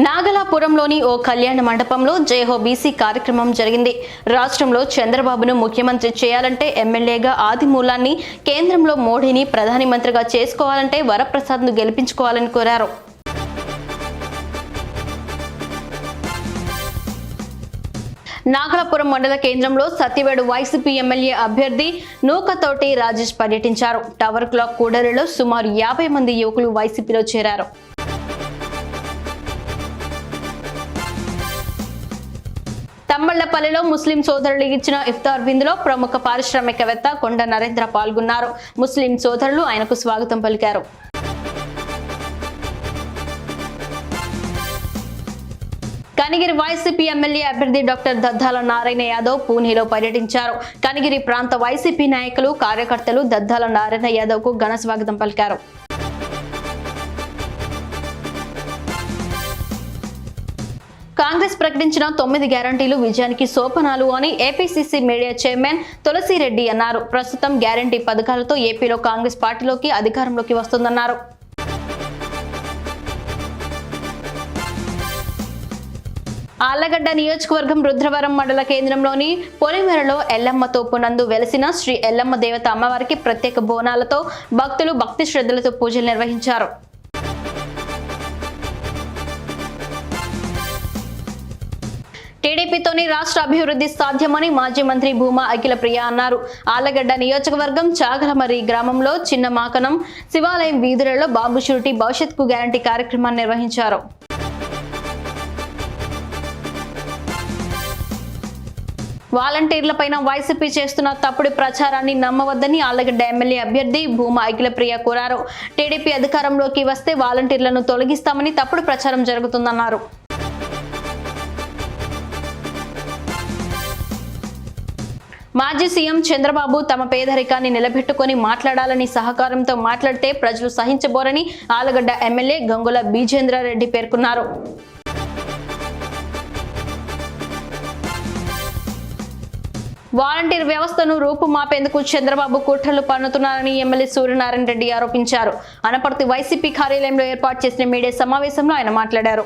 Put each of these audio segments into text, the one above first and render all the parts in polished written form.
నాగలాపురంలోని ఓ కళ్యాణ మండపంలో జయహో బీసీ కార్యక్రమం జరిగింది. రాష్ట్రంలో చంద్రబాబును ముఖ్యమంత్రి చేయాలంటే ఎమ్మెల్యేగా ఆదిమూలాన్ని, కేంద్రంలో మోడీని ప్రధాని మంత్రిగా చేసుకోవాలంటే వరప్రసాద్ను గెలిపించుకోవాలని కోరారు. నాగలాపురం మండల కేంద్రంలో సత్యవేడు వైసీపీ ఎమ్మెల్యే అభ్యర్థి నూకతోటి రాజేష్ పర్యటించారు. టవర్ క్లాక్ కూడలిలో సుమారు 50 మంది యువకులు వైసీపీలో చేరారు. తమ్మళ్లపల్లిలో ముస్లిం సోదరులు ఇచ్చిన ఇఫ్తార్ విందులో ప్రముఖ పారిశ్రామికవేత్త కొండ నరేంద్ర పాల్గొన్నారు. ముస్లిం సోదరులు ఆయనకు స్వాగతం పలికారు. కనిగిరి వైసీపీ ఎమ్మెల్యే అభ్యర్థి డాక్టర్ దద్దాల నారాయణ యాదవ్ పూణేలో పర్యటించారు. కనిగిరి ప్రాంత వైసీపీ నాయకులు, కార్యకర్తలు దద్దాల నారాయణ యాదవ్ కు ఘన స్వాగతం పలికారు. కాంగ్రెస్ ప్రకటించిన 9 గ్యారంటీలు విజయానికి సోపనాలు అని ఏపీసీసీ మీడియా చైర్మన్ తులసిరెడ్డి అన్నారు. ప్రస్తుతం గ్యారంటీ పథకాలతో ఏపీలో కాంగ్రెస్ పార్టీలోకి అధికారంలోకి వస్తుందన్నారు. ఆళ్లగడ్డ నియోజకవర్గం రుద్రవరం మండల కేంద్రంలోని పొలిమేరలో ఎల్లమ్మ తోపు నందు వెలసిన శ్రీ ఎల్లమ్మ దేవత అమ్మవారికి ప్రత్యేక బోనాలతో భక్తులు భక్తి శ్రద్ధలతో పూజలు నిర్వహించారు. టీడీపీతోని రాష్ట్ర అభివృద్ధి సాధ్యమని మాజీ మంత్రి భూమా అఖిలప్రియ అన్నారు. ఆళ్లగడ్డ నియోజకవర్గం చాగలమర్రి గ్రామంలో చిన్న మాకనం శివాలయం వీధులలో బాబు షూరిటీ భవిష్యత్కు గ్యారంటీ కార్యక్రమాన్ని నిర్వహించారు. వాలంటీర్లపైన వైసీపీ చేస్తున్న తప్పుడు ప్రచారాన్ని నమ్మవద్దని ఆళ్లగడ్డ ఎమ్మెల్యే అభ్యర్థి భూమా అఖిలప్రియ కోరారు. టీడీపీ అధికారంలోకి వస్తే వాలంటీర్లను తొలగిస్తామని తప్పుడు ప్రచారం జరుగుతుందన్నారు. మాజీ సీఎం చంద్రబాబు తమ పేదరికాన్ని నిలబెట్టుకుని మాట్లాడాలని, సహకారంతో మాట్లాడితే ప్రజలు సహించబోరని ఆళ్లగడ్డ ఎమ్మెల్యే గంగుల బీజేంద్రారెడ్డి పేర్కొన్నారు. వాలంటీర్ వ్యవస్థను రూపుమాపేందుకు చంద్రబాబు కుట్రలు పన్నుతున్నారని ఎమ్మెల్యే సూర్యనారాయణ రెడ్డి ఆరోపించారు. అనపర్తి వైసీపీ కార్యాలయంలో ఏర్పాటు చేసిన మీడియా సమావేశంలో ఆయన మాట్లాడారు.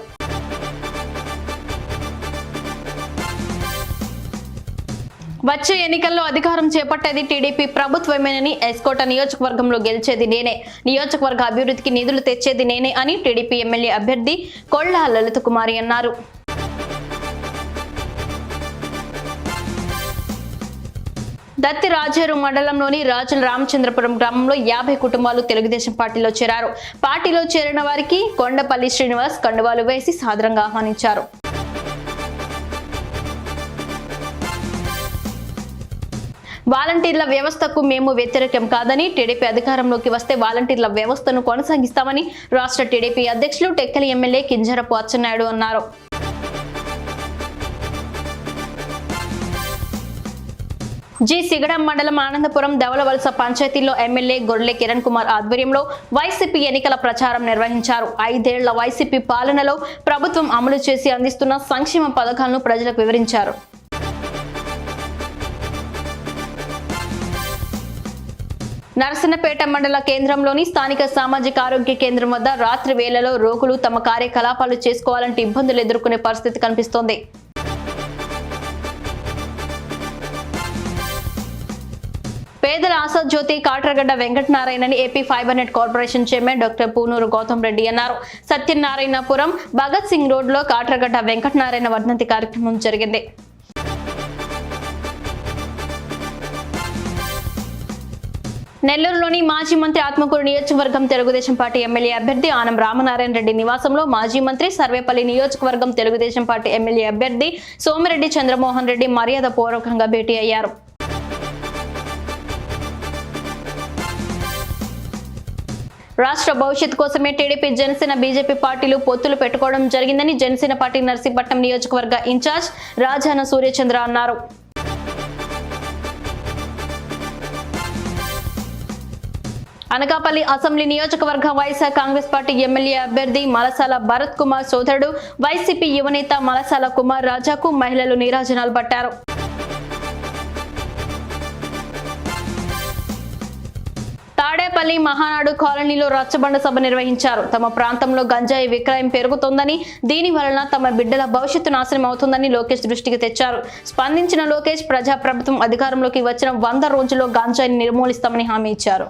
వచ్చే ఎన్నికల్లో అధికారం చేపట్టేది టీడీపీ ప్రభుత్వమేనని, ఎస్కోట నియోజకవర్గంలో గెలిచేది నేనే, నియోజకవర్గ అభివృద్ధికి నిధులు తెచ్చేది నేనే అని టీడీపీ ఎమ్మెల్యే అభ్యర్థి కొల్లా లలిత కుమారి అన్నారు. దత్తి రాజేరు మండలంలోని రాజుల రామచంద్రపురం గ్రామంలో 50 కుటుంబాలు తెలుగుదేశం పార్టీలో చేరారు. పార్టీలో చేరిన వారికి కొండపల్లి శ్రీనివాస్ కండువాలు వేసి సాదరంగా ఆహ్వానించారు. వాలంటీర్ల వ్యవస్థకు మేము వ్యతిరేకం కాదని, టీడీపీ అధికారంలోకి వస్తే వాలంటీర్ల వ్యవస్థను కొనసాగిస్తామని రాష్ట్ర టీడీపీ అధ్యక్షులు టెక్కలి ఎమ్మెల్యే కింజరపు అచ్చెన్నాయుడు అన్నారు. సిగడం మండలం ఆనందపురం దవలవలస పంచాయతీలో ఎమ్మెల్యే గొర్లె కిరణ్ కుమార్ ఆధ్వర్యంలో వైసీపీ ఎన్నికల ప్రచారం నిర్వహించారు. 5 ఏళ్ల వైసీపీ పాలనలో ప్రభుత్వం అమలు చేసి అందిస్తున్న సంక్షేమ పథకాలను ప్రజలకు వివరించారు. నరసన్నపేట మండల కేంద్రంలోని స్థానిక సామాజిక ఆరోగ్య కేంద్రం వద్ద రాత్రి వేళలో రోగులు తమ కార్యకలాపాలు చేసుకోవాలంటే ఇబ్బందులు ఎదుర్కొనే పరిస్థితి కనిపిస్తోంది. పేదల ఆశాజ్యోతి కాట్రగడ్డ వెంకటనారాయణని AP fibre net corporation chairman doctor Punuru Gautam Reddy అన్నారు. సత్యనారాయణపురం భగత్ సింగ్ రోడ్ లో కాట్రగడ్డ వెంకటనారాయణ వర్ధంతి కార్యక్రమం జరిగింది. నెల్లూరులోని మాజీ మంత్రి ఆత్మకూరు నియోజకవర్గం తెలుగుదేశం పార్టీ ఎమ్మెల్యే అభ్యర్థి ఆనం రామనారాయణ రెడ్డి నివాసంలో మాజీ మంత్రి, సర్వేపల్లి నియోజకవర్గం తెలుగుదేశం పార్టీ ఎమ్మెల్యే అభ్యర్థి సోమిరెడ్డి చంద్రమోహన్ రెడ్డి మర్యాద పూర్వకంగా భేటీ అయ్యారు. రాష్ట్ర భవిష్యత్ కోసమే టీడీపీ, జనసేన, బీజేపీ పార్టీలు పొత్తులు పెట్టుకోవడం జరిగిందని జనసేన పార్టీ నర్సీపట్నం నియోజకవర్గ ఇన్ఛార్జ్ రాజాన సూర్యచంద్ర అన్నారు. అనకాపల్లి అసెంబ్లీ నియోజకవర్గ వైఎస్ఆర్ కాంగ్రెస్ పార్టీ ఎమ్మెల్యే అభ్యర్థి మలసాల భరత్ కుమార్ సోదరుడు వైసీపీ యువనేత మలసాల కుమార్ రాజాకు మహిళలు నీరాజనాలు పట్టారు. తాడేపల్లి తాడేపల్లి మహానాడు కాలనీలో రచ్చబండ సభ నిర్వహించారు. తమ ప్రాంతంలో గంజాయి విక్రయం పెరుగుతోందని, దీని వలన తమ బిడ్డల భవిష్యత్తు నాశనం అవుతుందని లోకేష్ దృష్టికి తెచ్చారు. స్పందించిన లోకేష్ ప్రజాప్రభుత్వం అధికారంలోకి వచ్చిన 100 రోజుల్లో గంజాయిని నిర్మూలిస్తామని హామీ ఇచ్చారు.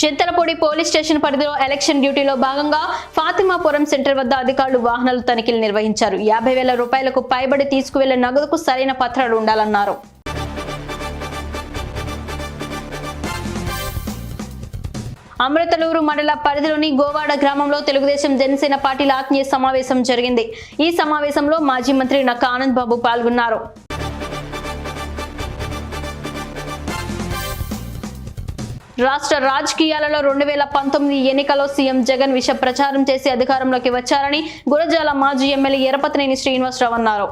చింతలపూడి పోలీస్ స్టేషన్ పరిధిలో ఎలక్షన్ డ్యూటీలో భాగంగా ఫాతిమాపురం సెంటర్ వద్ద అధికారులు వాహనాల తనిఖీలు నిర్వహించారు. 50,000 రూపాయలకు పైబడి తీసుకువెళ్లే నగదుకు సరైన పత్రాలు ఉండాలన్నారు. అమృతలూరు మండల పరిధిలోని గోవాడ గ్రామంలో తెలుగుదేశం జనసేన పార్టీల ఆత్మీయ సమావేశం జరిగింది. ఈ సమావేశంలో మాజీ మంత్రి నక్కా ఆనంద్ బాబు పాల్గొన్నారు. రాష్ట్ర రాజకీయాలలో 2019 ఎన్నికల్లో సీఎం జగన్ విష ప్రచారం చేసి అధికారంలోకి వచ్చారని గురజాల మాజీ ఎమ్మెల్యే ఎరపతినేని శ్రీనివాసరావు అన్నారు.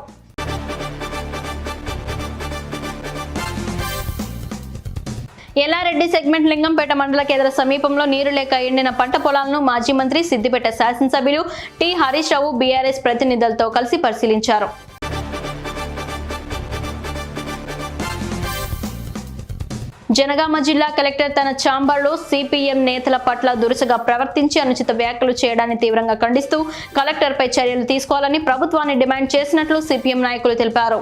ఎల్లారెడ్డి సెగ్మెంట్ లింగంపేట మండల కేంద్ర సమీపంలో నీరు లేక ఎండిన పంట పొలాలను మాజీ మంత్రి సిద్దిపేట శాసనసభ్యులు టి హరీష్ రావు బీఆర్ఎస్ ప్రతినిధులతో కలిసి పరిశీలించారు. జనగామ జిల్లా కలెక్టర్ తన ఛాంబర్లో సిపిఎం నేతల పట్ల దురుసుగా ప్రవర్తించి అనుచిత వ్యాఖ్యలు చేయడాన్ని తీవ్రంగా ఖండిస్తూ కలెక్టర్పై చర్యలు తీసుకోవాలని ప్రభుత్వాన్ని డిమాండ్ చేసినట్లు సిపిఎం నాయకులు తెలిపారు.